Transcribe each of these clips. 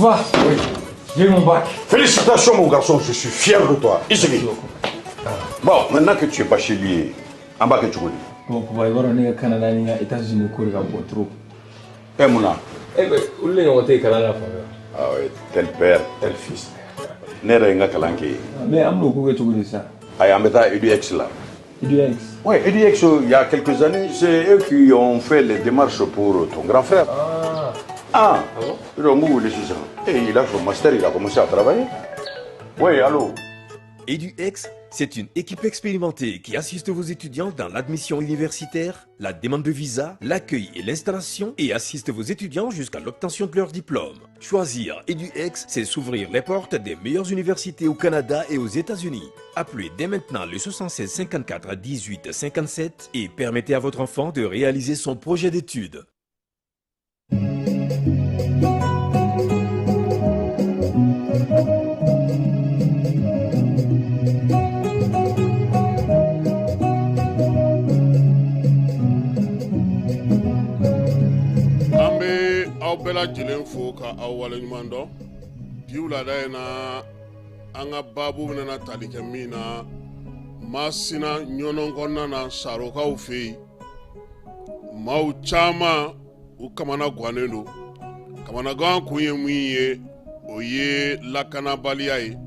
Papa, oui. J'ai eu mon bac. Félicitations mon garçon, je suis fier de toi. Ici. Bon, maintenant que tu es bachelier, en bas que tu connais. Bon, papa, il va aller au Canada, aux États-Unis, au trop. Eh Mouna. Eh bien, où est-ce que tu es au Canada? Ah oui, tel père, tel fils. N'est-ce pas Kalanké? Mais je suis ça. Ah, on met EduX là. EduX? Oui, EduX, il y a quelques années, c'est eux qui ont fait les démarches pour ton grand frère. Ah bon? Et il a son master, il a commencé à travailler. Oui, allô? EduX, c'est une équipe expérimentée qui assiste vos étudiants dans l'admission universitaire, la demande de visa, l'accueil et l'installation et assiste vos étudiants jusqu'à l'obtention de leur diplôme. Choisir EduX, c'est s'ouvrir les portes des meilleures universités au Canada et aux États-Unis. Appelez dès maintenant le 76 54 18 57 et permettez à votre enfant de réaliser son projet d'études. aw bɛɛ lajɛlen fo ka aw waleɲuman dɔn bi wulada in na an ka baabu bɛna tali kɛ min na Masina ɲɔnɔn kɔnɔna na sarokaw fɛ yen maaw caman u kamana gannen don kamanagan kun ye mun ye o ye lakanabaliya ye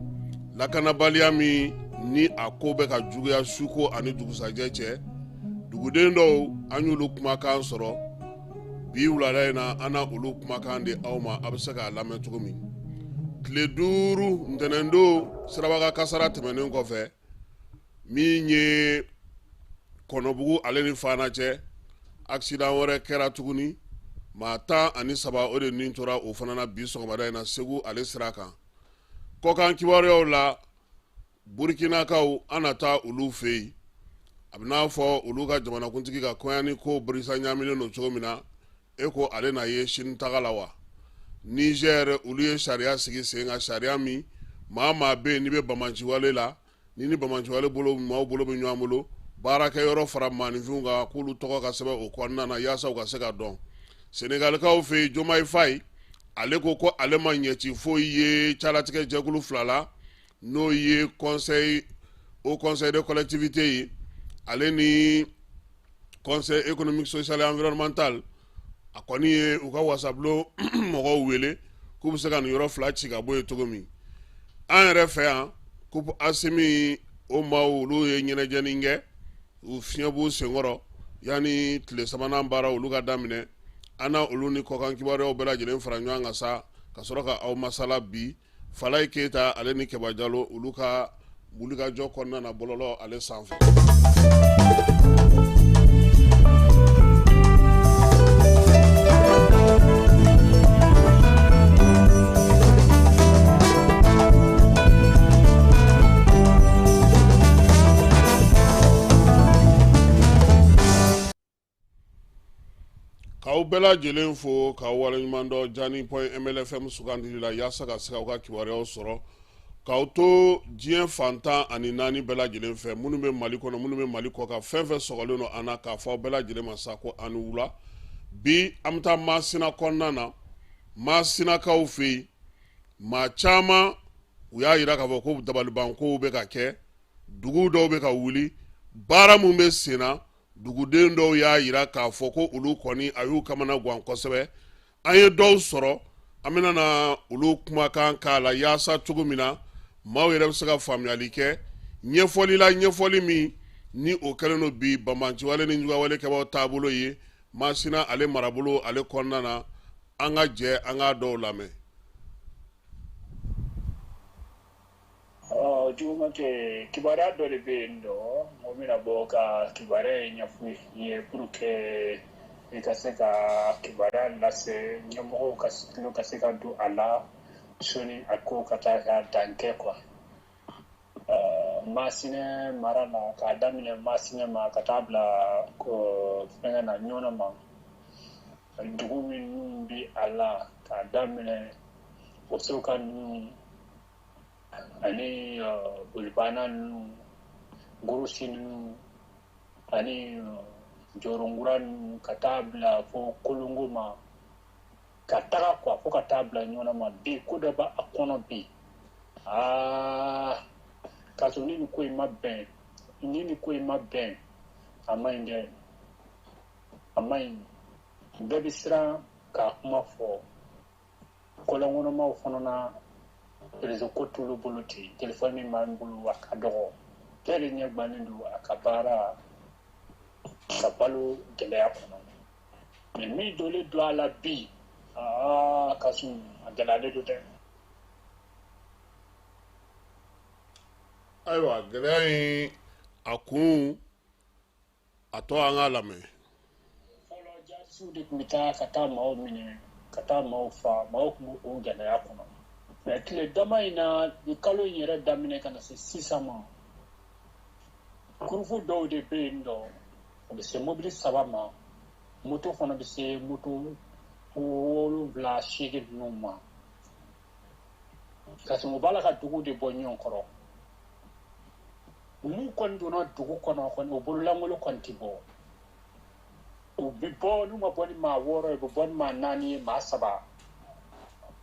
lakanabaliya min ni a ko bɛ ka juguya suko ani dugusajɛ cɛ duguden dɔw an y'olu kumakan sɔrɔ bi wulada in na an na olu kumakan di aw ma a bɛ se k'a lamɛn cogo min tile 5 ntɛnɛndon sirabaga kasara tɛmɛnen kɔfɛ min ye Kɔnɔbugu ale ni Fana cɛ accident wɛrɛ kɛra tuguni maa 13 o de nin tora o fana na bi sɔgɔmada in na Segu ale sira kan kɔkan kibaruyaw la Burkinakaw an na taa olu fɛ yen a bɛ n'a fɔ olu ka jamanakuntigi ka kɔɲani ko birisa ɲaminen don cogo min na e ko ale na ye sini taga la wa Niger olu ye sariya sigi sen ka sariya min maa bɛ yen n'i bɛ Bamanciwale la ni Bamanciwale bolo maaw bolo bɛ ɲɔgɔn bolo baarakɛ yɔrɔ fara maaninfinw kan k'olu tɔgɔ ka sɛbɛn o kɔnɔna na yaasa u ka se ka dɔn Senegalikaw fɛ yen Diomaye Faye ale ko ale ma ɲɛci foyi ye calatigɛ jɛkulu 2 la n'o ye au conseil de collectivité ye ale ni conseil économique social et environnemental a kɔni ye u ka wasabulon mɔgɔw wele k'u bɛ se ka nin yɔrɔ 2 ci ka bɔ yen cogo min an yɛrɛ fɛ yan coupe Asimi o maaw olu ye ɲɛnajɛnin kɛ u fiɲɛ b'u senkɔrɔ yanni tile 3nan baara olu ka daminɛ an na olu ni kɔkan kibaruyaw bɛɛ lajɛlen fara ɲɔgɔn kan sa ka sɔrɔ ka aw masala bi Falaye Keyita ale ni Keba Jalo olu ka wulikajɔ kɔnɔna na bɔlɔlɔ ale sanfɛ. K'aw bɛɛ lajɛlen fo k'aw waleɲuman dɔn Jani.MLFM sugandili la yaasa ka se k'aw ka kibaruyaw sɔrɔ k'aw to diɲɛ fantan ani 4 bɛɛ lajɛlen fɛ minnu bɛ Mali kɔnɔ minnu bɛ Mali kɔ kan fɛn fɛn sɔgɔlen don an na k'a fɔ aw bɛɛ lajɛlen ma sa ko ani wula bi an bɛ taa Masina kɔnɔna na Masinakaw fɛ yen maa caman u y'a jira k'a fɔ ko dabalibankow bɛ ka kɛ dugu dɔw bɛ ka wuli baara mun bɛ sen na duguden dɔw y'a jira k'a fɔ ko olu kɔni a y'u kamana gan kosɛbɛ an ye dɔw sɔrɔ an bɛna na olu kumakan k'a la yaasa cogo min na maaw yɛrɛ bɛ se ka faamuyali kɛ ɲɛfɔli la ɲɛfɔli min ni o kɛlen don bi Bamanciwale ni Jugawale kɛbaaw taabolo ye Masina ale marabolo ale kɔnɔna na an ka jɛ an k'a dɔw lamɛn. Jugumate kibaruya dɔ de bɛ yen nɔ n bɛna bɔ ka kibaruya ɲɛfɔ ye pour que i ka se ka kibaruya lase ɲɛmɔgɔw ka se ka don a la soni a ko ka taa ka dan kɛ quoi. Masina mara la k'a daminɛ Masina ma ka taa bila fɛngɛ na ɲɔnɔ ma dugu minnu bɛ a la k'a daminɛ Osoka ninnu ani Bolibana ninnu Gorosi ninnu ani Jorongura ninnu ka taa bila fo Kolongo ma ka taga kwa fo ka taa bila ɲɔgɔn ma bi ko dɔ b'a kɔnɔ bi ka sɔrɔ ni nin ko in ma bɛn a ma ɲi dɛ a ma ɲi bɛɛ bɛ siran k'a kuma fɔ kɔlɔnkɔnɔmaw fana na réseau ko t'olu bolo ten téléphone min b'an bolo a ka dɔgɔ bɛɛ de ɲɛ guwannen don a ka baara ka balo gɛlɛya kɔnɔ mais min donnen don a la bi ka sun a gɛlɛyalen don dɛ. ayiwa gɛlɛya in a kun a tɔ an k'a lamɛn. fɔlɔ jaarisiw de tun bɛ taa ka taa maaw minɛ ka taa maaw faa maaw tun b'o gɛlɛya kɔnɔ mais tile dama in na ni kalo in yɛrɛ daminɛ ka na se sisan ma kurufu dɔw de bɛ yen nɔ o bɛ se mobili 3 ma moto fana bɛ se moto 7-8 ninnu ma ka sɔrɔ u b'a la ka dugu de bɔ ɲɔgɔn kɔrɔ n'u kɔni donna dugu kɔnɔ kɔni o bololankolo kɔni tɛ bɔ u bɛ bɔ n'u ma bɔ ni maa 6 ye u bɛ bɔ ni maa 4 ye maa 7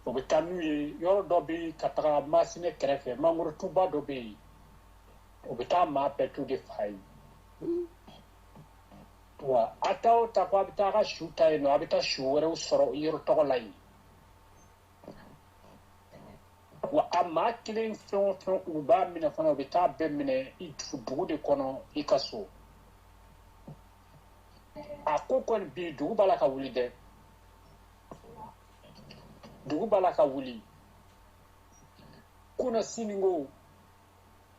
o bɛ taa n'u ye yɔrɔ dɔ bɛ yen ka taga masine kɛrɛfɛ mangoro tuba dɔ bɛ yen o bɛ taa maa bɛɛ tu de fa ye wa a taa o taa ko a bɛ taa a ka su ta yen nɔ a bɛ taa su wɛrɛw sɔrɔ yɔrɔ tɔgɔ la yen wa a maa kelen fɛn o fɛn u b'a minɛ fana u bɛ taa bɛɛ minɛ i dugu de kɔnɔ i ka so a ko kɔni bi dugu b'a la ka wuli dɛ dugu b'a la ka wuli kunna sininko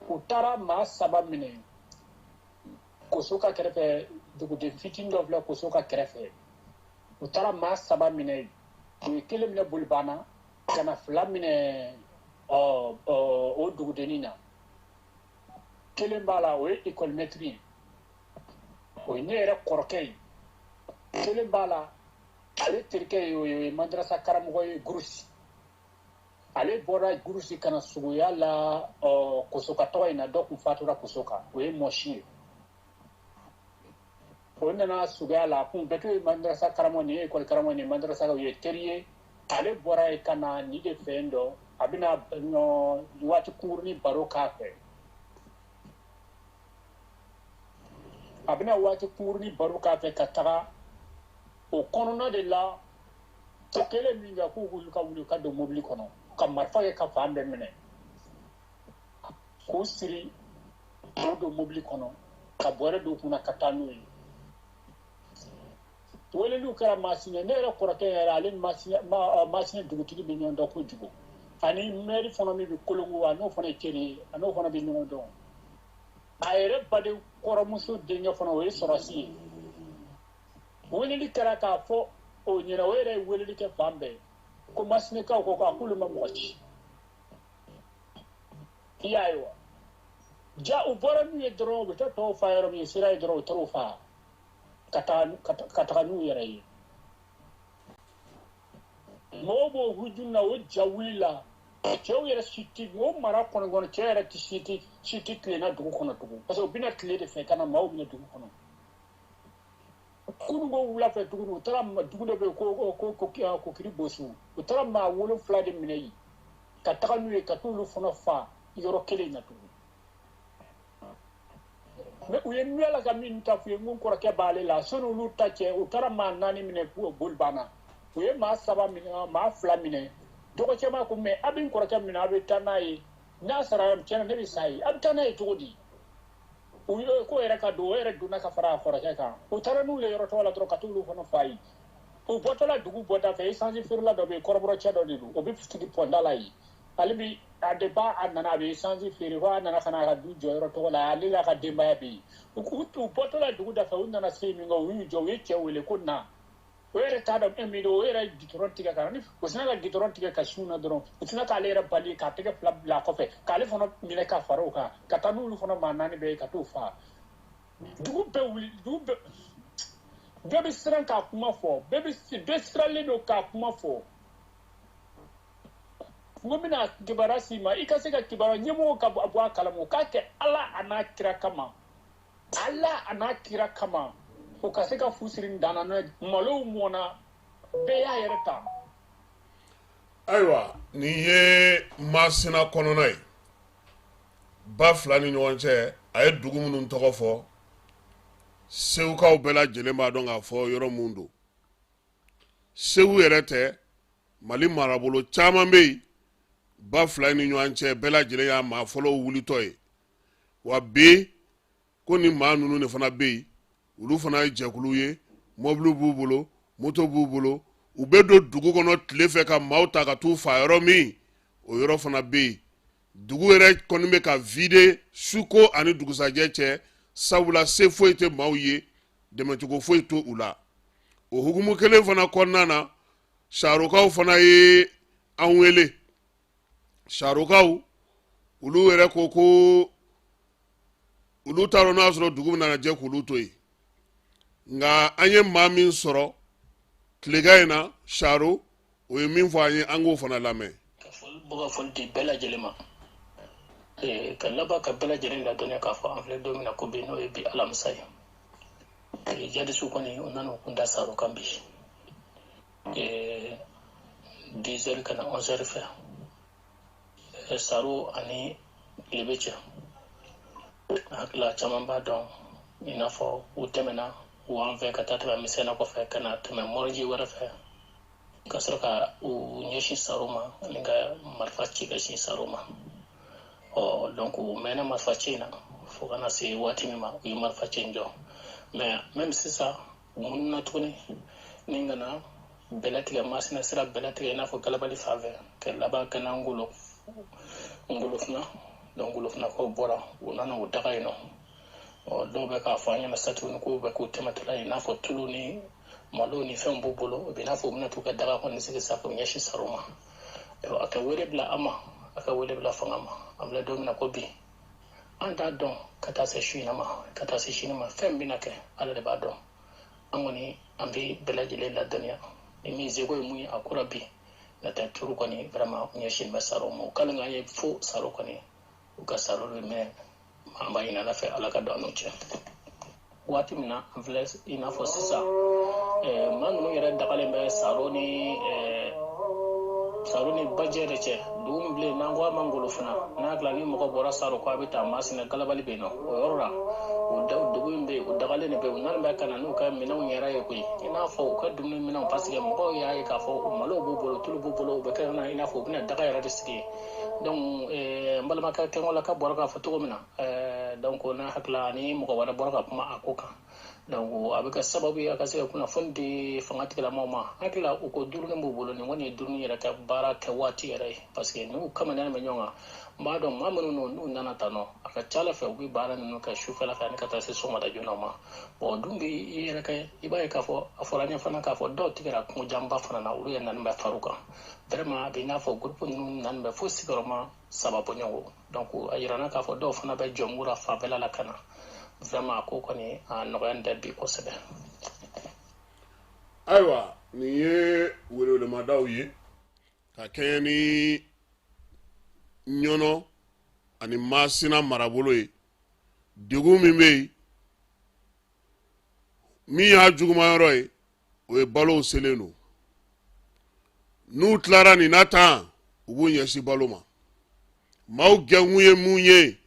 u taara maa 7 minɛ koso ka kɛrɛfɛ duguden fitinin dɔ filɛ koso ka kɛrɛfɛ u taara maa 7 minɛ u ye 1 minɛ bolibana ka na 2 minɛ o dugudennin na 1 b'a la o ye école maître ye o ye ne yɛrɛ kɔrɔkɛ ye 1 b'a la ale terikɛ ye o ye madrasa karamɔgɔ ye gurusi ale bɔra gurusi ka na suguya la koso ka tɔgɔ in na dɔ tun fatura koso kan o ye mɔsi ye o nana suguya la kun bɛɛ to ye madrasa karamɔgɔ nin ye école karamɔgɔ nin ye madrasa o ye teri ye ale bɔra yen ka na nin de fɛn dɔ a bɛna waati kunkurunin baro k'a fɛ a bɛna waati kunkurunin baro k'a fɛ ka taga o kɔnɔna de la o kɛlen min kɛ k'u wuli ka wuli ka don mobili kɔnɔ ka marifa kɛ ka fan bɛɛ minɛ k'u siri k'u don mobili kɔnɔ ka bɔrɛ don kunna ka taa n'u ye weleliw kɛra masina ne yɛrɛ kɔrɔkɛ yɛrɛ ale ni masina dugutigi bɛ ɲɔgɔn dɔn kojugu ani mɛri fana min bɛ kolongo a n'o fana ye teri ye a n'o fana bɛ ɲɔgɔn dɔn a yɛrɛ baden kɔrɔmuso denkɛ fana o ye sɔrɔsi ye weleli kɛra k'a fɔ o ɲɛna o yɛrɛ ye weleli kɛ fan bɛɛ ko masinikaw ko k'olu ma mɔgɔ ci i y'a ye wa ja u bɔra n'u ye dɔrɔn u bɛ taa tɔw fa yɔrɔ min sira ye dɔrɔn u taara o fa ka taga n'u yɛrɛ ye mɔgɔw b'o hujun na o ja wulila cɛw yɛrɛ si tɛ o mara kɔnɔ cɛ yɛrɛ si tɛ tilenna dugu kɔnɔ tugun parce que u bɛna tile de fɛ ka na maaw minɛ dugu kɔnɔ kunun ko wula fɛ tuguni u taara dugu dɔ bɛ yen ko kiri bosu u taara maa 7 de minɛ yen ka taga n'u ye ka t'olu fana fa yɔrɔ kelen na tugun mais u ye nuyala ka min ta f'u ye mun kɔrɔkɛ b'ale la sani olu ta cɛ u taara maa 4 minɛ boli banna u ye maa 7 minɛ maa 2 minɛ dɔgɔcɛ b'a ko mais a bɛ n kɔrɔkɛ minɛ a bɛ taa n'a ye n'a sara tiɲɛna ne bɛ sa ye a bɛ taa n'a ye cogo di u ye ko yɛrɛ ka don o yɛrɛ donna ka fara a kɔrɔkɛ kan u taara n'u ye yɔrɔ tɔgɔ la dɔrɔn ka t'olu fana fa ye u bɔtɔla dugu bɔda fɛ essence feerela dɔ bɛ yen kɔrɔbɔrɔcɛ dɔ de don o bɛ sigi pɔnda la yen ale bi a depuis a nana a bɛ essence feere fo a nana ka na a ka du jɔ yɔrɔ tɔgɔ la ale la ka denbaya bɛ yen u bɔtɔla dugu da fɛ u nana se min kan u y'u jɔ u ye cɛ wele ko na o yɛrɛ t'a dɔn min don o yɛrɛ ye gitɔrɔn tigɛ ka na o sina ka gitɔrɔn tigɛ ka sun na dɔrɔn u sina k'ale yɛrɛ bali k'a tɛgɛ 2 bila a kɔfɛ k'ale fana minɛ ka fara o kan ka taa n'olu fana maa 4 bɛɛ ye ka t'o fa dugu bɛɛ wuli dugu bɛɛ bɛ siran k'a kuma fɔ bɛɛ siralen don k'a kuma fɔ n ko bɛna kibaruya s'i ma i ka se ka kibaruya ɲɛmɔgɔw ka bɔ a kalama o k'a kɛ ala a n'a kira kama o ka se ka fu siri n dan na malow mɔna bɛɛ y'a yɛrɛ ta ayiwa nin ye Masina kɔnɔna ye ba fila ni ɲɔgɔn cɛ a ye dugu minnu tɔgɔ fɔ segukaw bɛɛ lajɛlen b'a dɔn k'a fɔ yɔrɔ mun don Segu yɛrɛ tɛ Mali marabolo caman bɛ yen ba fila ni ɲɔgɔn cɛ bɛɛ lajɛlen y'a maa fɔlɔw wulitɔ ye wa bi ko ni maa ninnu de fana bɛ yen olu fana ye jɛkulu ye mɔbiliw b'u bolo moto b'u bolo u bɛ don dugu kɔnɔ tile fɛ ka maaw ta ka t'u fa yɔrɔ min o yɔrɔ fana bɛ yen dugu yɛrɛ kɔni bɛ ka vide suko ani dugusajɛ cɛ sabula se foyi tɛ maaw ye dɛmɛcogo foyi to u la o hukumu kelen fana kɔnɔna na sarokaw fana ye an wele sarokaw olu yɛrɛ ko ko olu t'a dɔn n'a sɔrɔ dugu bɛna jɛ k'olu to yen nka an ye maa min sɔrɔ tilegan in na saro o ye min fɔ an ye an k'o fana lamɛn. bɔ ka foli di bɛɛ lajɛlen ma ka laban ka bɛɛ lajɛlen ladɔnniya k'a fɔ an filɛ don min na ko bi n'o ye bi alamisa ye jadisiw kɔni u nana u kun da saro kan bi 10 heures ka na 11 heures fɛ saro ani tile bɛ cɛ hakilila caman b'a dɔn i n'a fɔ u tɛmɛna u an fɛ ka taa tɛmɛ misɛnna kɔfɛ ka na tɛmɛ mɔriji wɛrɛ fɛ ka sɔrɔ ka u ɲɛsin saro ma ani ka marifa ci ka sin saro ma donc u mɛnna marifa ci in na fo kana se waati min ma u ye marifa ci in jɔ mais même sisan u mununa tuguni ni ka na bɛlɛtigɛ Masina sira bɛlɛtigɛ i n'a fɔ galabali fan fɛ ka laban ka na ngolofina donc ngolofinakaw bɔra u nana u daga yen nɔ dɔw bɛ k'a fɔ an ɲɛna sa tuguni k'u bɛ k'u tɛmɛtɔla ye i n'a fɔ tulu ni malo ni fɛnw b'u bolo u bɛ i n'a fɔ u bɛna t'u ka daga kɔni sigi sa k'u ɲɛsin saro ma a ka wele bila an ma a ka wele bila fanga ma an filɛ don min na ko bi an t'a dɔn ka taa se su in ma ka taa se sini ma fɛn bɛna kɛ ala de b'a dɔn an kɔni an bɛ bɛɛ lajɛlen ladɔnniya ni min seko ye mun ye a kura bi n'o tɛ turu kɔni vraiment u ɲɛsin bɛ saro ma u k'ale k'an ye fo saro kɔni u ka saro de minɛ an b'a ɲini ala fɛ ala ka don an n'u cɛ waati min na an filɛ i n'a fɔ sisan maa ninnu yɛrɛ dagalen bɛ saro ni bajɛ de cɛ dugu min bilen n'an ko a ma ngolofina n'a tila ni mɔgɔ bɔra saro ko a bɛ taa Masina galabali bɛ yen nɔ o yɔrɔ la dugu in bɛ yen o dagalen de bɛ yen u nana bɛ ka na n'u ka minɛnw yɛrɛ ye koyi i n'a fɔ u ka dumuni minɛnw parce que mɔgɔw y'a ye k'a fɔ malow b'u bolo tulu b'u bolo u bɛ kɛ na i n'a fɔ u bɛna daga yɛrɛ de sigi donc n balimakɛ kɛngɔla ka bɔra k'a fɔ cogo min na donc n'a hakilila ani mɔgɔ wɛrɛ bɔra ka kuma a ko kan donc a bɛ kɛ sababu ye a ka se ka kunnafoni di fangatigilamaaw ma hakilila u ko durunin b'u bolo nin kɔni ye durunin yɛrɛ kɛ baara kɛ waati yɛrɛ ye parce que n'u kamaniyalen bɛ ɲɔgɔn kan n b'a dɔn maa minnu n'u nana tan nɔ a ka ca ala fɛ u bɛ baara ninnu kɛ sufɛla fɛ ani ka taa se sɔgɔmada joona ma bon dun bɛ i yɛrɛ kɛ i b'a ye k'a fɔ a fɔra ɲɛ fana k'a fɔ dɔw tigɛra kungojanba fana na olu ye nani bɛ far'u kan vraiment a bɛ i n'a fɔ groupe ninnu nani bɛ fo sigiyɔrɔma 3 bɔ ɲɔgɔn donc a yira na k'a fɔ dɔw fana bɛ jɔnmura fanfɛla la ka na vraiment a ko kɔni a nɔgɔya tɛ bi kosɛbɛ. ayiwa nin ye welemadaw ye ka kɛɲɛ ni ɲɔnɔ ani Masina marabolo ye degun min bɛ yen min y'a jugumayɔrɔ ye o ye balow selen don n'u tilara nin na tan u b'u ɲɛsin balo ma maaw gɛnkun ye mun ye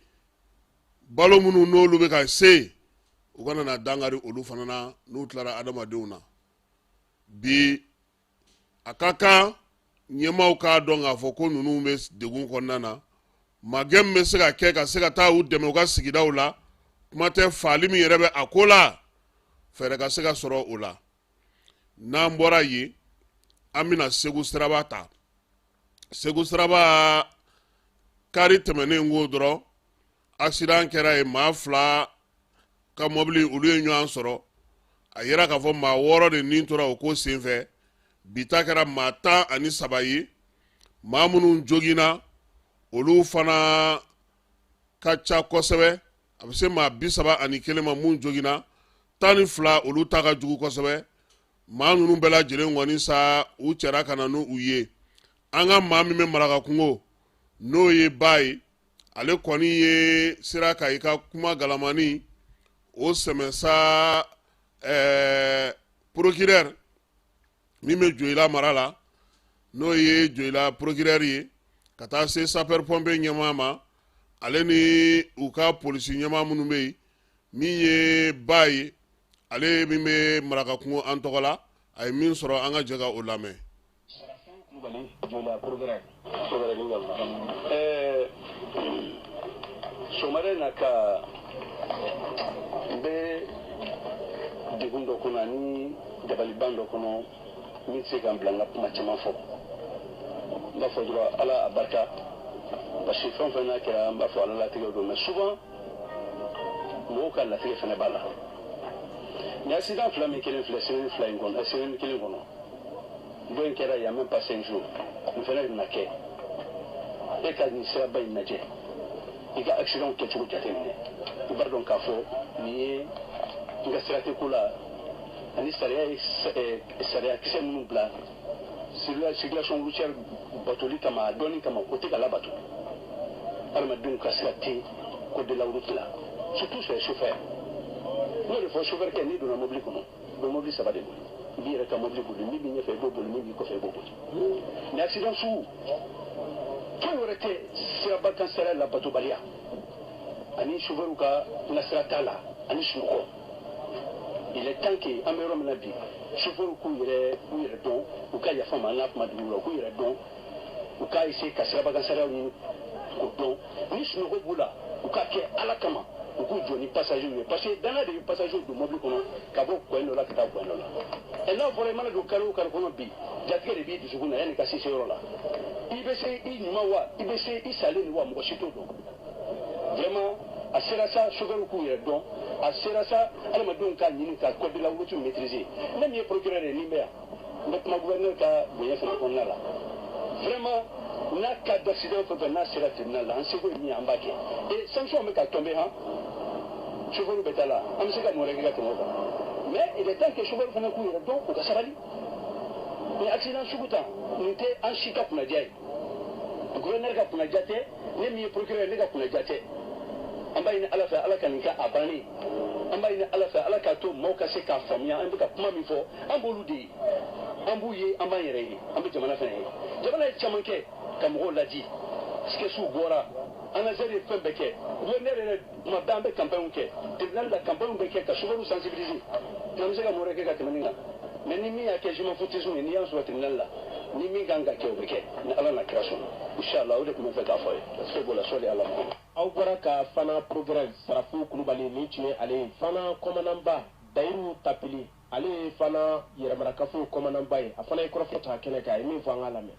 balo minnu n'olu bɛ ka se u kana na dangari olu fana na n'u tilara adamadenw na bi a ka kan ɲɛmaaw k'a dɔn k'a fɔ ko ninnu bɛ degun kɔnɔna na magɛn min bɛ se ka kɛ ka se ka taa u dɛmɛ u ka sigidaw la kuma tɛ faali min yɛrɛ bɛ a ko la fɛɛrɛ ka se ka sɔrɔ o la n'an bɔra yen an bɛna Segu Siraba ta Segu Siraba kari tɛmɛnen ko dɔrɔn accident kɛra yen maa 2 ka mɔbili olu ye ɲɔgɔn sɔrɔ a yera k'a fɔ maa 6 de nin tora o ko senfɛ bi ta kɛra maa 13 ye maa minnu joginna olu fana ka ca kosɛbɛ a bɛ se maa 31 ma mun joginna 12 olu ta ka jugu kosɛbɛ maa ninnu bɛɛ lajɛlen kɔni sa u cɛra ka na n'u ye an ka maa min bɛ Maraka kungo n'o ye ba ye ale kɔni ye sira ka i ka kuma galamani o sɛmɛ sa procureur min bɛ Joyila mara la n'o ye joyila procureur ye ka taa se sapeur pompier ɲɛmaa ma ale ni u ka polisi ɲɛmaa minnu bɛ yen min ye ba ye ale min bɛ maraka kungo an tɔgɔ la a ye min sɔrɔ an ka jɛ ka o lamɛn. Somare na ka n bɛ degun dɔ kɔnɔ ani dabaliban dɔ kɔnɔ min tɛ se ka n bila n ka kuma caman fɔ n b'a fɔ dɔrɔn ala a barika parce que fɛn o fɛn n'a kɛra n b'a fɔ ala latigɛ don mais souvent mɔgɔw ka latigɛ fana b'a la ni accident fila min kelen filɛ semaine fila in kɔnɔ semaine kelen kɔnɔ dɔ in kɛra il y a même pas 5 jours nin fana bɛna kɛ e ka nin siraba in lajɛ i ka accident kɛcogo jateminɛ i b'a dɔn k'a fɔ nin ye n ka sira tɛ ko la ani sariya ye sariya kisɛ minnu bila circulation routière batoli kama dɔɔni kama o tɛ ka labato adamadenw ka sira tɛ code de la route la surtout sur les chauffeurs n'o de fɔ chauffeur kɛ n'i donna mobili kɔnɔ o bɛ mobili saba de boli i b'i yɛrɛ ka mobili boli min b'i ɲɛfɛ i b'o boli min b'i kɔfɛ i b'o boli ni accident sugu foyi wɛrɛ tɛ siraba kan sariya labatobaliya ani chauffeur ka nasira t'a la ani sunɔgɔ il est temps que an bɛ yɔrɔ min na bi chauffeur k'u yɛrɛ dɔn u ka yafa ma an n'a kuma dugu la u k'u yɛrɛ dɔn u k'a essayer ka siraba kan sariyaw ɲini k'o dɔn ni sunɔgɔ b'u la u k'a kɛ ala kama u k'u jɔ ni passager ye parce que danna de ye passager don mobili kɔnɔ ka bɔ coin dɔ la ka taa coin dɔ la et n'a fɔra i mana don kari o kari kɔnɔ bi jatigɛ de b'i dusukun na yanni ka se yɔrɔ la i bɛ se i ɲuman wa i bɛ se i salen de wa mɔgɔ si t'o dɔn vraiment a sera sa chauffeur k'u yɛrɛ dɔn a sera sa adamadenw k'a ɲini ka code de la route maîtriser ne min ye procureur ye nin bɛ yan n bɛ kuma gouverneur ka bonya fana kɔnɔna la vraiment n'a cas d'accident fɛn fɛn n'a sera tribunal la an seko ye min ye an b'a kɛ et sanction bɛ ka tomber han chauffeur bɛ taa la an bɛ se ka mun wɛrɛ kɛ ka tɛmɛ o kan mais il est temps que chauffeur fana k'u yɛrɛ dɔn u ka sabali ni accident sugu ta nin tɛ an si ka kunadiya ye gouverneur ka kunadiya tɛ ne min ye procureur ne ka kunadiya tɛ an b'a ɲini ala fɛ ala ka nin kɛ a bannen an b'a ɲini ala fɛ ala k'a to maaw ka se k'a faamuya an bɛ ka kuma min fɔ an b'olu de ye an b'u ye an b'an yɛrɛ ye an bɛ jamana fana ye jamana ye caman kɛ ka mɔgɔw ladi sikɛsiw bɔra ANASER ye fɛn bɛɛ kɛ gouverneur yɛrɛ tuma bɛɛ an bɛ campagne kɛ tribunal la campagne bɛ kɛ ka chauffeur sensibiliser an bɛ se ka mun wɛrɛ kɛ ka tɛmɛ nin kan mais ni min y'a kɛ je m'en foutisme ye n'i y'a sɔrɔ tribunal la ni min kan ka kɛ o bɛ kɛ ni ala na kira sɔnna inchallah o de tun bɛ fɛ k'a fɔ ye parce que bɔla sɔli ala ma. aw bɔra ka fana procureur Sarafu Kulubali min tun ye ale ye fana commandantba Dayiru Tapili ale ye fana yɛrɛmarakafo commandantba ye a fana ye kɔrɔfɔ ta kɛnɛ kan a ye min fɔ an k'a lamɛn.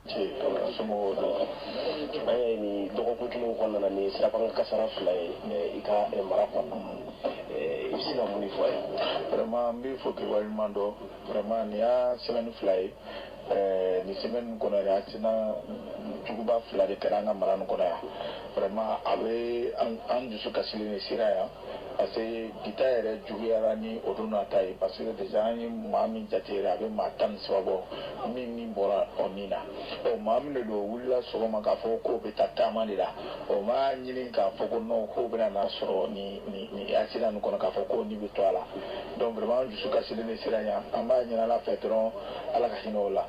somɔgɔw don an ye nin dɔgɔkun kelen kɔnɔna ni sirabaka kasara fila ye i ka mara kɔnɔ i bɛ se ka mun de fɔ a ye. vraiment n bɛ fɔ kibaruɲuman dɔn vraiment nin y'a semaine fila ye nin semaine kɔnɔ yɛrɛ accident juguba fila de kɛra an ka mara nin kɔnɔ yan vraiment a bɛ an dusu kasilen de sera yan parce que bita yɛrɛ juguyara ni o don nata ye parce que déjà an ye maa min jate yɛrɛ a bɛ maa 13 bɔ min bɔra o nin na maa min de don wulila sɔgɔma k'a fɔ k'o bɛ taa taama de la m'a ɲini k'a fɔ ko non k'o bɛna na sɔrɔ ni accident nin kɔnɔ k'a fɔ ko nin bɛ to a la donc vraiment an dusu kasilen de sera yan an b'a ɲini ala fɛ dɔrɔn ala ka hinɛ o la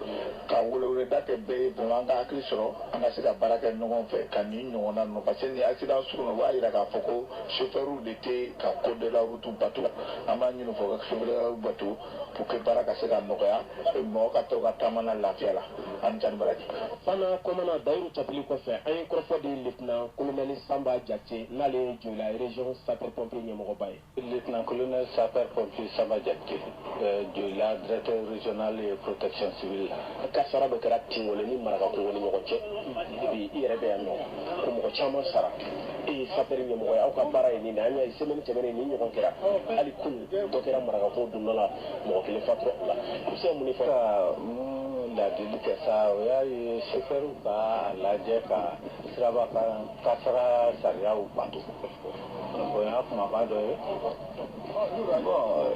ka weleweleda kɛ bɛɛ ye vraiment an ka hakili sɔrɔ an ka se ka baara kɛ ɲɔgɔn fɛ ka nin ɲɔgɔnna ninnu parce que ni accident sugu ninnu o b'a jira k'a fɔ ko chauffeur de tɛ ka code de la route bato an b'a ɲini fɔ ka chauffeur de la route bato pour que baara ka se ka nɔgɔya mɔgɔ ka to ka taama na lafiya la an jani baraji. fana commandant Dayiru Tapili kɔfɛ an ye kɔrɔfɔ di lieutenant colonel Samba Jate n'ale ye Joyila région sapeur pompier ɲɛmɔgɔba ye. lieutenant colonel sapeur pompier Samba Jate Joyila directeur régional et protection civile la. kasara dɔ kɛra Tingolé ni Marakakungo ni ɲɔgɔn cɛ bi i yɛrɛ bɛ yan nɔ ko mɔgɔ caman sara e ye sapeur ɲɛmɔgɔ ye aw ka baara ye nin de an y'a ye semaine tɛmɛnen ni ɲɔgɔn kɛra hali kunun dɔ kɛra Marakakungo dundɔ la mɔgɔ kelen fatura o la i bɛ se ka mun de fɔ. ladili kɛ sa o y'a ye chauffeur b'a lajɛ ka siraba kan kasara sariyaw bato o y'a kumaba dɔ ye bon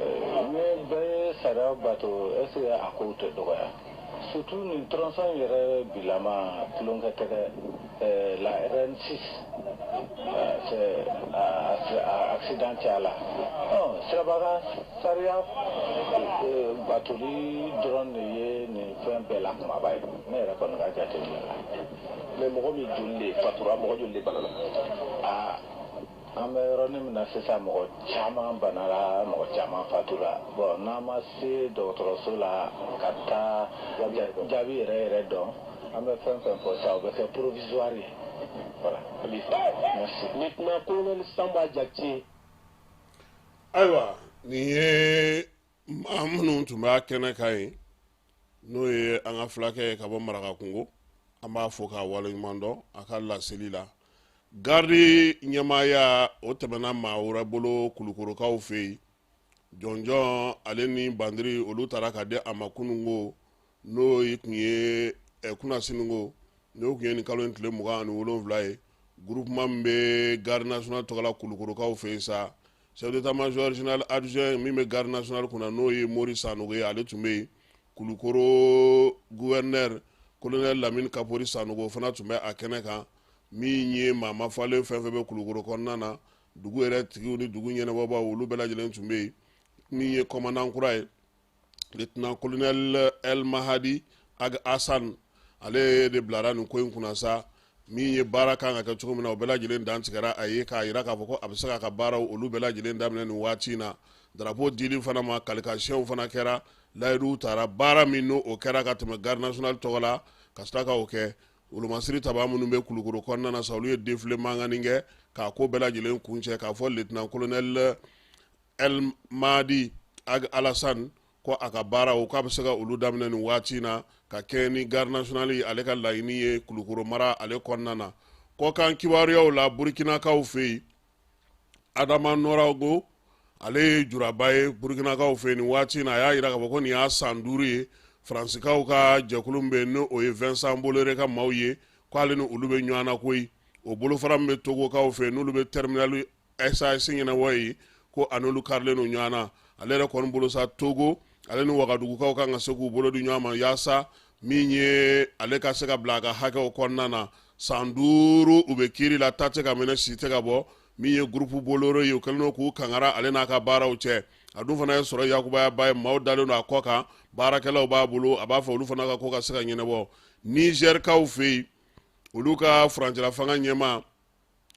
ne bɛɛ ye sariyaw bato est ce que a kow tɛ dɔgɔya surtout nin tronçon yɛrɛ bilama tulonkɛ tɛ dɛ la RN6 c'est accidenté là. Non, c'est la Saria Batuli drone ni fait un bel akmabai. Mais la bonne gâte. Mais mon ami Julie, Fatura, mon Julie Balala. Ah, Ameronim na sisa mo chama banala mo chama Fatura. Bon, namasi docteur Sola kata jabi redon. Ame fait pour ça, c'est provisoire. Voilà. Merci. Maintenant, colonel Samba Diakité. Ayiwa nin ye maa minnu tun b'a kɛnɛ kan ye n'o ye an ka fulakɛ ye ka bɔ Marakakungo an b'a fɔ k'a waleɲuman dɔn a ka laseli la gardi ɲɛmaaya o tɛmɛna maa wɛrɛ bolo Kulukorokaw fɛ yen jɔnjɔn ale ni bandiri olu taara ka di a ma kunungo n'o tun ye kunasiningo n'o tun ye nin kalo in tile 27 ye groupement min bɛ garde national tɔgɔla Kulukorokaw fɛ yen sa chef d'état-major général adjoint min bɛ garde national kunna n'o ye Mori Sanogo ye ale tun bɛ yen Kulukoro gouverneur colonel Lamine Kapori Sanogo fana tun bɛ a kɛnɛ kan min ye maa mafalen fɛn fɛn bɛ Kulukoro kɔnɔna na dugu yɛrɛ tigiw ni dugu ɲɛnabɔbaw olu bɛɛ lajɛlen tun bɛ yen min ye commandant kura ye lieutenant colonel El Mahadi Ag Hassan ale de bilara nin ko in kunna sa min ye baara kan ka kɛ cogo min na o bɛɛ lajɛlen dan tigɛra a ye k'a jira k'a fɔ ko a bɛ se k'a ka baaraw olu bɛɛ lajɛlen daminɛ nin waati in na drapeau dili fana ma kalikasiyɛnw fana kɛra layiduw taara baara min n'o kɛra ka tɛmɛ garde national tɔgɔ la ka sira ka o kɛ olomasiri taba minnu bɛ Kulukoro kɔnɔna na sa olu ye défilé mankanni kɛ k'a ko bɛɛ lajɛlen kun cɛ k'a fɔ lieutenant colonel El Mahdi Ag Alassane ko a ka baara o k'a bɛ se ka olu daminɛ nin waati in na ka kɛ ni garde national ye ale ka laɲini ye Kulukoro mara ale kɔnɔna na kɔkan kibaruyaw la Burkinakaw fɛ yen Adama Norago ale ye juraba ye Burkinakaw fɛ yen nin waati in na a y'a jira k'a fɔ ko nin y'a san 5 ye Faransikaw ka jɛkulu min bɛ yen n'o ye Vincent Bolloré ka maaw ye k'ale ni olu bɛ ɲɔgɔn na koyi o bolofara min bɛ Togokaw fɛ yen n'olu bɛ terminal SAS ɲɛnabɔ ye ko a n'olu karilen don ɲɔgɔn na ale yɛrɛ kɔni bolo sa Togo ale ni Wagadugukaw kan ka se k'u bolo di ɲɔgɔn ma yaasa min ye ale ka se ka bila a ka hakɛw kɔnɔna na san 5 u bɛ kiiri la ta tɛ ka minɛ si tɛ ka bɔ min ye groupe Bolloré ye o kɛlen don k'u kangara ale n'a ka baaraw cɛ a dun fana ye sɔrɔ yakubaya ba ye maaw dalen don a kɔ kan baarakɛlaw b'a bolo a b'a fɛ olu fana ka ko ka se ka ɲɛnabɔ Nigerkaw fɛ yen olu ka furancɛla fanga ɲɛma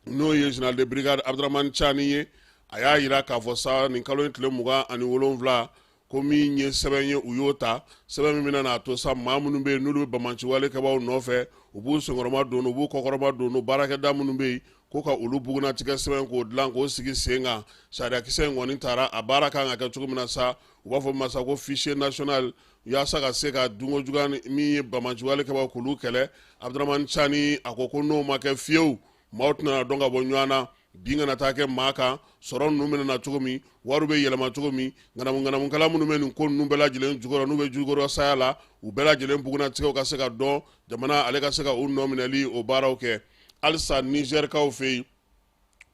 n'o ye général de brigade Abdramane Chani ye a y'a jira k'a fɔ sa nin kalo in tile 27 ko min ye sɛbɛn ye u y'o ta sɛbɛn min bɛna n'a to sa maa minnu bɛ yen n'olu bɛ bamanciwale kɛbaaw nɔfɛ u b'u senkɔrɔma don u b'u kɔkɔrɔma don baarakɛda minnu bɛ yen ko ka olu bugunatigɛ sɛbɛn k'o dilan k'o sigi sen kan sariyakisɛ in kɔni taara a baara kan ka kɛ cogo min na sa u b'a fɔ masa ko fichier national yaasa ka se ka dunko juguya min ye bamanciwale kɛbaaw k'olu kɛlɛ Abdramane Chani a ko n'o ma kɛ fiyewu maaw tɛna dɔn ka bɔ ɲɔgɔn na bin kana taa kɛ maa kan sɔrɔ ninnu bɛna na cogo min wari bɛ yɛlɛma cogo min ŋanamu-ŋanamukɛla minnu bɛ nin ko ninnu bɛɛ lajɛlen jukɔrɔ n'u bɛ jukɔrɔ saya la u bɛɛ lajɛlen bugunatigɛw ka se ka dɔn jamana ale ka se ka u nɔ minɛli o baaraw kɛ halisa Nigerkaw fɛ yen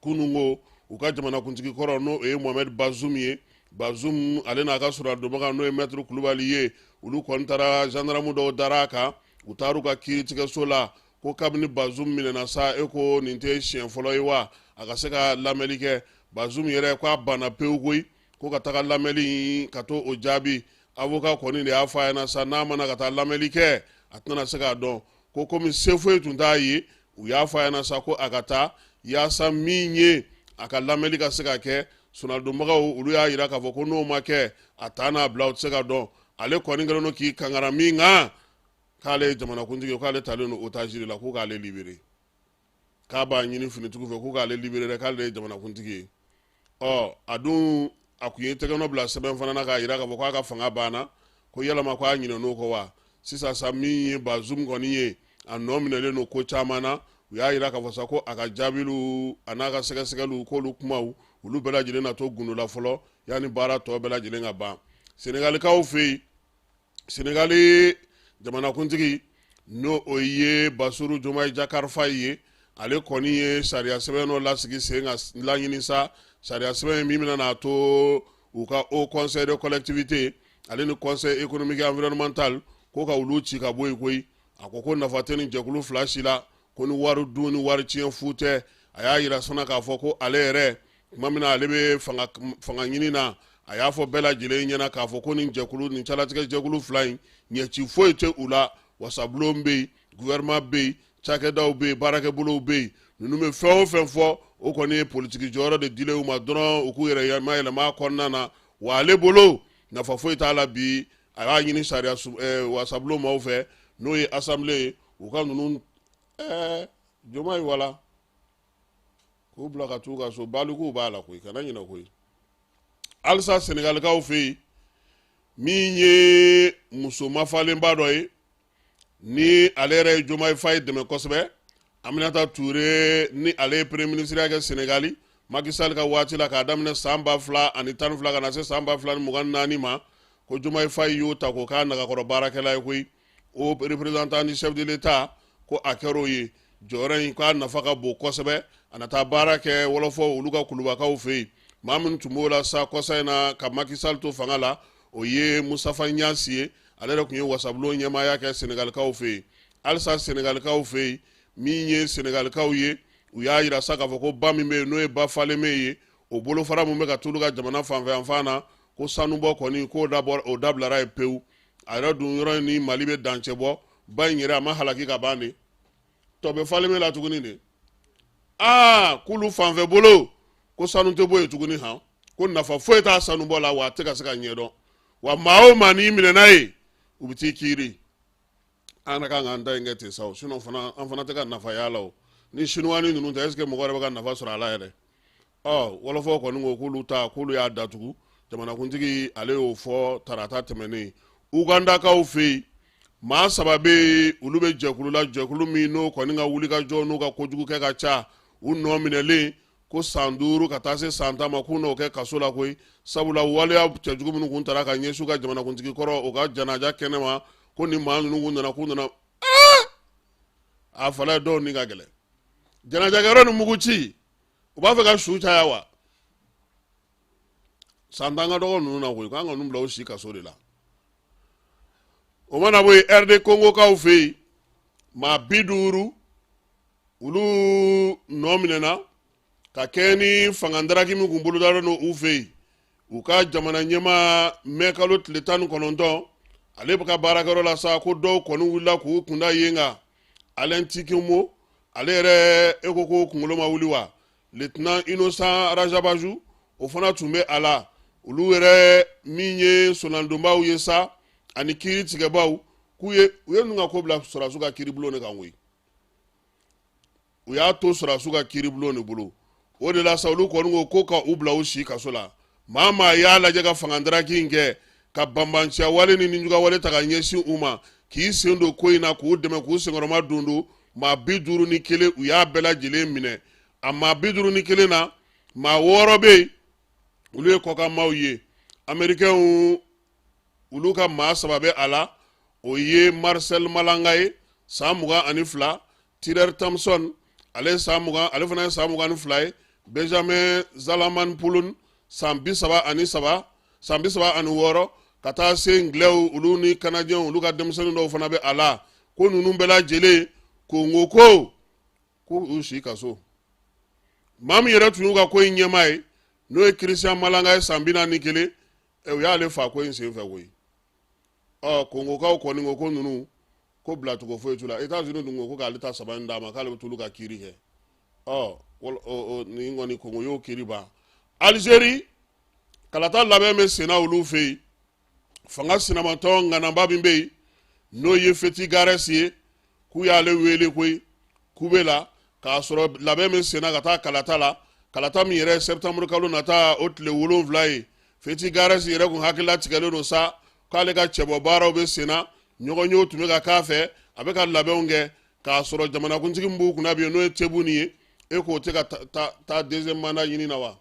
kunungo u ka jamanakuntigi kɔrɔ n'o ye Mohamed Bazoum ye Bazoum ale n'a ka sɔrɔdonbaga n'o ye Maître Kulubali ye olu kɔni taara gendarme dɔw dar'a kan u taar'u ka kiiritigɛso la ko kabini Bazoum minɛna sa e ko nin tɛ siɲɛ fɔlɔ ye wa a ka se ka lamɛnli kɛ Bazoum yɛrɛ ko a banna pewu koyi ko ka taga lamɛnli ka to o jaabi avocat kɔni de y'a fɔ a ɲɛna sa n'a mana ka taa lamɛnli kɛ a tɛna se k'a dɔn ko komi se foyi tun t'a ye u y'a fɔ a ɲɛna sa ko a ka taa yaasa min ye a ka lamɛnli ka se ka kɛ sunnadonbagaw olu y'a jira k'a fɔ ko n'o ma kɛ a taa n'a bila u tɛ se ka dɔn ale kɔni kɛlen don k'i kangara min kan k'ale ye jamanakuntigi ye k'ale talen don otage de la ko k'ale libéré k'a b'a ɲini finitigiw fɛ ko k'ale libéré dɛ k'ale ye jamanakuntigi ye a dun a kun ye tɛgɛnɔ bila sɛbɛn fana na k'a jira k'a fɔ k'a ka fanga banna ko yalama k'a ɲinɛn'o kɔ wa sisan sa min ye Bazoum kɔni ye a nɔ minɛlen don ko caman na u y'a jira k'a fɔ sa ko a ka jaabilu a n'a ka sɛgɛsɛgɛliw k'olu kumaw olu bɛɛ lajɛlen na to gundo la fɔlɔ yanni baara tɔ bɛɛ lajɛlen ka ban Senegalikaw fɛ yen Senegali jamanakuntigi n'o o ye Bassirou Diomaye Diakhar Faye ye ale kɔni ye sariya sɛbɛn dɔ lasigi sen ka laɲini sa sariya sɛbɛn min bɛna n'a to u ka Haut Conseil de collectivité ale ni Conseil économique et environnemental ko ka olu ci ka bɔ yen koyi a ko nafa tɛ nin jɛkulu fila si la ko ni wari dun ni wari tiɲɛ fu tɛ a y'a yira fana k'a fɔ ko ale yɛrɛ tuma min na ale bɛ fanga ɲini na a y'a fɔ bɛɛ lajɛlen ɲɛna k'a fɔ ko nin jɛkulu nin calatigɛ jɛkulu fila in ɲɛci foyi tɛ u la wasabulon bɛ yen gouvernement bɛ yen cakɛdaw bɛ yen baarakɛbolow bɛ yen ninnu bɛ fɛn o fɛn fɔ o kɔni ye politiki jɔyɔrɔ de dilen u ma dɔrɔn u k'u yɛrɛ yɛlɛma kɔnɔna na wa ale bolo nafa foyi t'a la bi a y'a ɲini sariya wasabulon maaw fɛ n'o ye assemblée ye u ka ninnu joma ye wala k'u bila ka t'u ka so balikuw b'a la koyi kana ɲinɛ koyi halisa senegalikaw fɛ yen min ye muso mafalenba dɔ ye ni ale yɛrɛ ye Diomaye Faye dɛmɛ kosɛbɛ Aminata Touré ni ale ye premier ministre kɛ Senegali Macky Sall ka waati la k'a daminɛ san 2012 ka na se san 2024 ma ko Diomaye Faye y'o ta k'o k'a nagakɔrɔ baarakɛla ye koyi o représentant ni chef de l'État ko a kɛr'o ye jɔyɔrɔ in k'a nafa ka bon kosɛbɛ a na taa baara kɛ wɔlɔfɔ olu ka kulubakaw fɛ yen maa minnu tun b'o la sa kɔsa in na ka Macky Sall to fanga la o ye Mustafa Ɲasi ye ale yɛrɛ tun ye wasabulon ɲɛmaaya kɛ senegalikaw fɛ yen halisa senegalikaw fɛ yen min ye senegalikaw ye u y'a yira sa k'a fɔ ko ba min bɛ yen n'o ye ba Faleme ye o bolofara min bɛ ka t'olu ka jamana fanfɛ yanfan na ko sanubɔ kɔni k'o dabilara ye pewu a yɛrɛ dun yɔrɔ in ni Mali bɛ dancɛ bɔ ba in yɛrɛ a ma halaki ka ban de tɔ bɛ Faleme la tuguni de k'olu fanfɛ bolo ko sanu tɛ bɔ yen tuguni han ko nafa foyi t'a sanubɔ la wa a tɛ ka se ka ɲɛdɔn wa maa o maa n'i minɛ n'a ye u bɛ t'i kiiri an ka kan k'an ta in kɛ ten sa o sinon an fana tɛ ka nafa y'a la o ni chinois ninnu tɛ est ce que mɔgɔ yɛrɛ bɛ ka nafa sɔrɔ a la yɛrɛ wɔlɔfɔw kɔni ko k'olu y'a datugu jamanakuntigi ale y'o fɔ tarata tɛmɛnen Ugandakaw fɛ yen maa 3 bɛ yen olu bɛ jɛkulu la jɛkulu min n'o kɔni ka wulikajɔ n'u ka kojugu kɛ ka ca u nɔ minɛlen ko san 5 ka taa se san 10 ma k'u n'o kɛ kaso la koyi sabula waleya cɛjugu minnu kun taara ka ɲɛsin ka jamanakuntigi kɔrɔ o ka janaja kɛnɛ ma ko ni maa ninnu k'u nana a fala ye dɔw ni ka gɛlɛn janajagɛyɔrɔ ni mugu ci u b'a fɛ ka su caya wa san 10 ka dɔgɔ ninnu na koyi k'an ka ninnu bila u si kaso de la o mana bɔ yen RD Congo kaw fɛ yen maa 50 olu nɔ minɛna ka kɛ ni fangadaraki min kun bolodalen don u fɛ yen u ka jamana ɲɛmaa mɛ kalo tile 19 ale bɛ ka baarakɛyɔrɔ la sa ko dɔw kɔni wulila k'u kunda yen kan Alain Tikimo ale yɛrɛ e ko ko kunkolo ma wuli wa lieutenant Innocent Rajabaju o fana tun bɛ a la olu yɛrɛ min ye sonaldonbaw ye sa ani kiiri tigɛbaw u ye ninnu ka ko bila sɔrɔdasiw ka kiiribulon de kan koyi u y'a to sɔrɔdasiw ka kiiribulon de bolo o de la sa olu kɔni ko ka u bila u si kaso la maa maa y'a lajɛ ka fangadaraki in kɛ ka banbanciya wale ni ninjuga wale ta ka ɲɛsin u ma k'i sen don ko in na k'u dɛmɛ k'u senkɔrɔma don maa 51 u y'a bɛɛ lajɛlen minɛ a maa 51 na maa 6 bɛ yen olu ye kɔkanmaw ye américains olu ka maa 3 bɛ a la o ye Marcel Malanga ye san 22 Tirer Thompson ale san 20 ale fana ye san 22 ye Benjamin Zalaman Pulun san 33 san 36 ka taa se Nglɛw olu ni Canadiens olu ka denmisɛnnin dɔw fana bɛ a la ko ninnu bɛɛ lajɛlen ko ko u si kaso maa min yɛrɛ tun y'u ka ko in ɲɛmaa ye n'o ye Christian Malanga ye san 41 u y'ale fa ko in senfɛ koyi kongokaw kɔni ko ninnu ko bilacogo foyi t'u la États-Unis dun ko k'ale ta 3 in d'a ma k'ale bɛ t'olu ka kiiri kɛ nin kɔni Kongo y'o kiiri ban Algérie kalata labɛn bɛ senna olu fɛ yen fanga sinamatɔ nganaba min bɛ yen n'o ye Feti Gares ye k'u y'ale wele koyi k'u bɛ la k'a sɔrɔ labɛn bɛ senna ka taa kalata la kalata min yɛrɛ septembre kalo nata o tile 7 ye Feti Gares yɛrɛ kun hakilila tigɛlen don sa k'ale ka cɛbɔ baaraw bɛ senna ɲɔgɔn ye o tun bɛ ka k'a fɛ a bɛ ka labɛnw kɛ k'a sɔrɔ jamanakuntigi min b'u kunna bi n'o ye Tebboune ye e k'o tɛ ka taa deuxième mandat ɲini na wa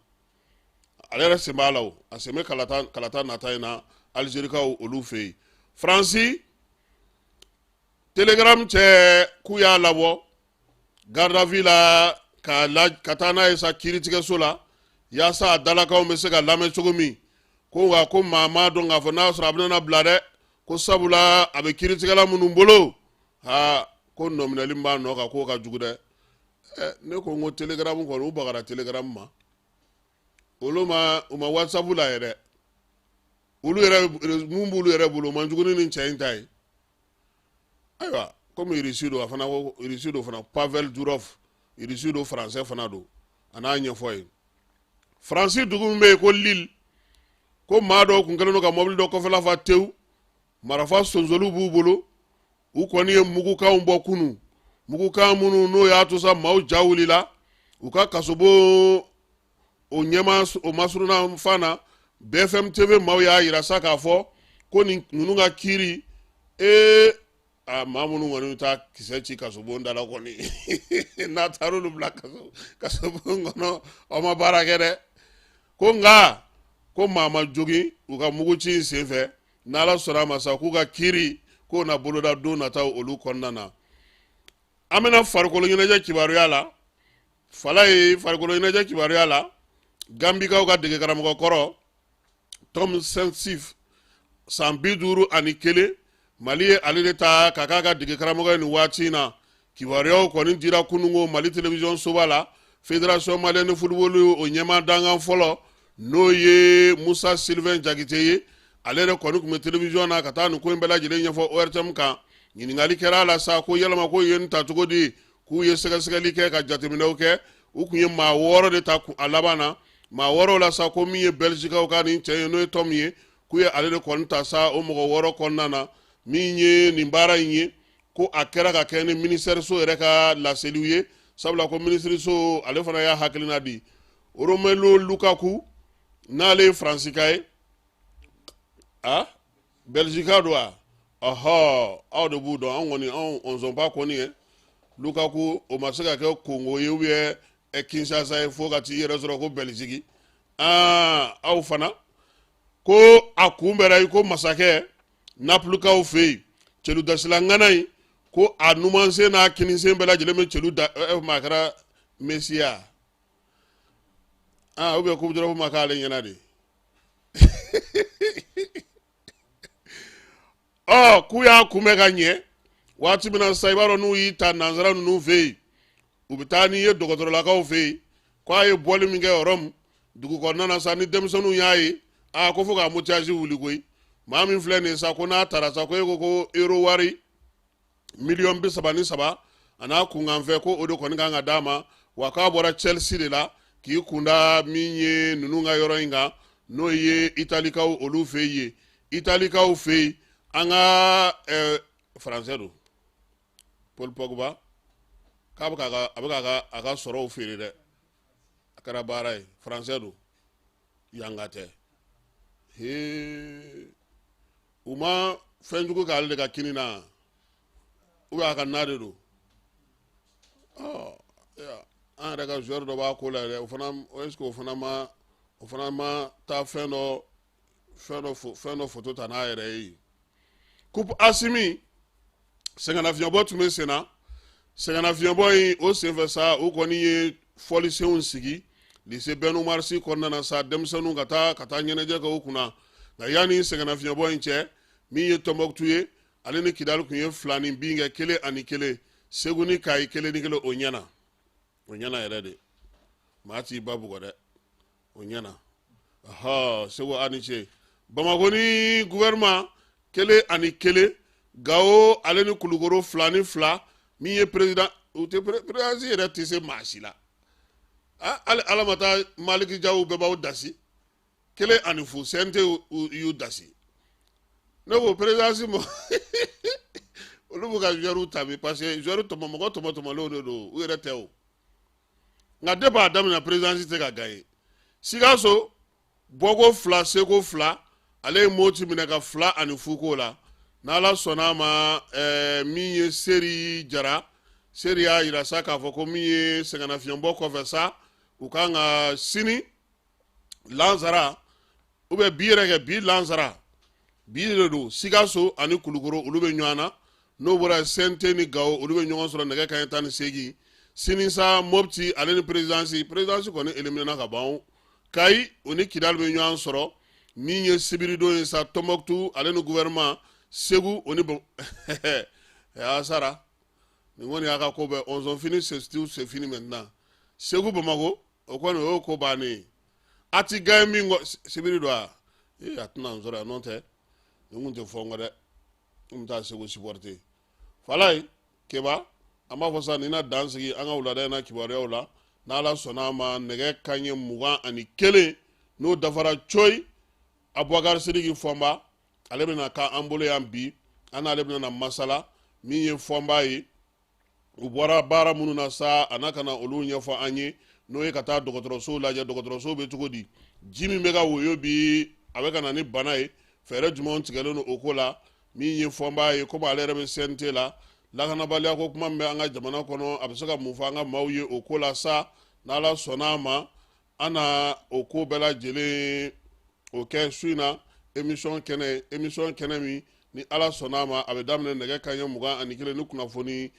ale yɛrɛ sen b'a la o a sen bɛ kalata nata in na Algérikaw olu fɛ yen Faransi Telegram cɛ k'u y'a labɔ garde à vue la ka taa n'a ye sa kiiritigɛso la yaasa a dalakaw bɛ se ka lamɛn cogo min ko nka ko maa m'a dɔn k'a fɔ n'a sɔrɔ a bɛna bila dɛ ko sabula a bɛ kiiritigɛla minnu bolo ko nominali mba no ka ko ka jugu dɛ ne ko ngo telegram ko u bagara telegram ma olu ma whatsapp la yɛrɛ olu yɛrɛ mun b'olu yɛrɛ bolo man juguni ni cɛ in ta ye ayiwa comme irisi do a fana ko irisi do fana Pavel Durov irisi do français fana do a n'a ɲɛfɔ ye faransi dugu min bɛ yen ko Lille ko maa dɔw kun kɛlen do ka mobili dɔ kɔfɛla fa tewu marafa sonzolu b'u bolo u kɔni ye mugukanw bɔ kunu mugukan minnu n'o y'a to sa maaw ja wulila u ka kasobo o ɲɛma o masuruna fana BFM TV maaw y'a yira sa k'a fɔ ko ninnu ka kiiri maa minnu kɔni taa kisɛ ci kasobo da la kɔni n'a taar'olu bila kasobo kɔnɔ aw ma baara kɛ dɛ ko nka ko maa ma jogin u ka muguci sen fɛ n'Ala sɔnna ma sa k'u ka kiiri k'o na boloda don nataw olu kɔnɔna na an bɛna farikolo ɲɛnajɛ kibaruya la fala ye farikolo ɲɛnajɛ kibaruya la Gambikaw ka dege karamɔgɔ kɔrɔ Tom Sensif san 51 Mali ye ale de ta k'a k'a ka dege karamɔgɔ ye nin waati in na kibaruyaw kɔni dira kunungo Mali télévision soba la Fédération Malienne de Football o ɲɛma dangan fɔlɔ n'o ye Musa Sylvain Jakite ye ale de kɔni tun bɛ télévision na ka taa nin ko in bɛɛ lajɛlen ɲɛfɔ ORTM kan ɲininkali kɛra a la sa ko yɛlɛma ko ye nin ta cogo di k'u ye sɛgɛsɛgɛli kɛ ka jateminɛw kɛ u kun ye maa 6 de ta a laban na maa 6 la sa ko min ye Belgicaw ka nin cɛ ye n'o ye Tom ye k'u ye ale de kɔni ta sa o mɔgɔ 6 kɔnɔna na min ye nin baara in ye ko a kɛra ka kɛ ni ministère so yɛrɛ ka laseliw ye sabula ko ministre so ale fana y'a hakilina di Romelu Lukaku n'ale ye Fransika ye Belgica do wa aw de b'u dɔn an kɔni on sɔn pas kɔni ye Lukaku o ma se ka kɛ Congo ye ou bien Kinshasa ye fo ka t'i yɛrɛ sɔrɔ ko Belgique aw fana ko a kunbɛra i ko masakɛ Naplukaw fɛ yen cɛlu dasila ŋana in ko a numansen n'a kinisen bɛɛ lajɛlen bɛ cɛlu da maa kɛra Mesiya ou bien ko dɔrɔn ma k'ale ɲɛna de k'u y'a kunbɛ ka ɲɛ waati min na sa i b'a dɔn n'u y'i ta nanzara ninnu fɛ yen u bɛ taa n'i ye dɔgɔtɔrɔlakaw fɛ yen k'a ye bɔli min kɛ yɔrɔ min dugu kɔnɔna na sa ni denmisɛnninw y'a ye ko fo ka motiage wuli koyi maa min filɛ nin ye sa ko n'a taara sa ko e ko euro wari $33,000 a n'a kunkanfɛ ko o de kɔni kan ka d'a ma wa k'a bɔra Chelsea de la k'i kunda min ye ninnu ka yɔrɔ in kan n'o ye Italikaw olu fɛ yen Italikaw fɛ yen an ka français do Paul Pogba k'a bɛ a ka sɔrɔw feere dɛ a kɛra baara ye français do yanga tɛ u ma fɛn jugu k'ale de ka kini na ou bien a ka na de do an yɛrɛ ka joueur dɔ b'a ko la yɛrɛ est-ce que o fana ma taa fɛn dɔ photo ta n'a yɛrɛ ye coupe Asimi sɛgɛnnafiɲɛbɔ tun bɛ sen na sɛgɛnnafiɲɛbɔ in o senfɛ sa o kɔni ye fɔlisenw sigi lycée Ben Umar Sy kɔnɔna na sa denmisɛnninw ka taa ɲɛnajɛ kɛ o kunna nka yanni sɛgɛnnafiɲɛbɔ in cɛ min ye Tɔnbɔkutu ye ale ni Kidali kun ye 2 ni 1 kɛ 1-1 Segu ni Kayi 1-1 o ɲɛna yɛrɛ de maa t'i ba bugɔ dɛ o ɲɛna Segu a ni ce Bamako ni gouvernement 1-1 Gao ale ni Kulukoro 2 ni 2 min ye président o tɛ président yɛrɛ tɛ se maa si la ala ma taa Maliki Jaw bɛɛ b'aw dasi 1-0 CNT y'u dasi ne ko président mo olu b'u ka joueur ta bi parce que joueur mɔgɔ tɔmɔtɔmɔlenw de don u yɛrɛ tɛ o nka depuis a daminɛ président tɛ ka gagner Sikaso bɔko 2 seko 2 ale ye moti minɛ ka 2-0 k'o la n'Ala sɔnna a ma min ye Seri Jara Seri y'a yira sa k'a fɔ ko min ye sɛgɛnnafiɲɛbɔ kɔfɛ sa u kan ka sini Lansara ou bien bi yɛrɛ kɛ bi Lansara bi de don Sikaso ani Kulukoro olu bɛ ɲɔgɔn na n'o bɔra CNT ni Gao olu bɛ ɲɔgɔn sɔrɔ nɛgɛ kanɲɛ 18 sini sa Mopti ale ni présidence kɔni éliminer ka ban Kayi o ni Kidali bɛ ɲɔgɔn sɔrɔ min ye Sibiridon ye sa Tɔnbɔkutu ale ni gouvernement Segu o ni Sara ngoni aka ko be on ont fini c'est fini maintenant Segu Bamako o ko no ko bani ati gami ngo sibiri do e atna nzora non te ngunte fongo de umta Segu supporter falai keba ama fosa ni na dansigi anga ulada na kibare ula na la sonama nege kanye muga ani kele no dafara choi abwagar sidigi fomba alebna ka ambole yambi ana alebna na masala mi ye fomba yi ubora bara mununa sa anaka na olu nyafo anye no ye kata dogotoroso la ja dogotoroso be tugodi jimi mega woyo bi aweka na ni banaye fere jumon tigelo no okola mi ye fomba yi ko ba lere be sente la kana balia ko kuma me anga jamana kono abisaka mufa anga mauye okola sa nala sonama ana oko bela jele oke suina emission kene mi ni ala sonama abedamne nege kanya muga anikile ni kunafoni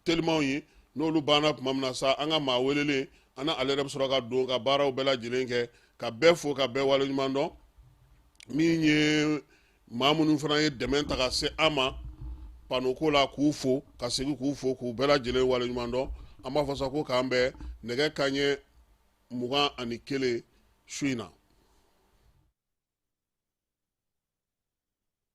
tellement yi no lu bana mamna sa anga mawelele ana alere soroka do ka baraw bela jele ke ka befo ka be wala nyumando mi nye mamunu fana ye dementa ka se ama panoko la kufo ka segi kufo ku bela jele wala nyumando ama fosa ko kambe nege kanye muga anikele suina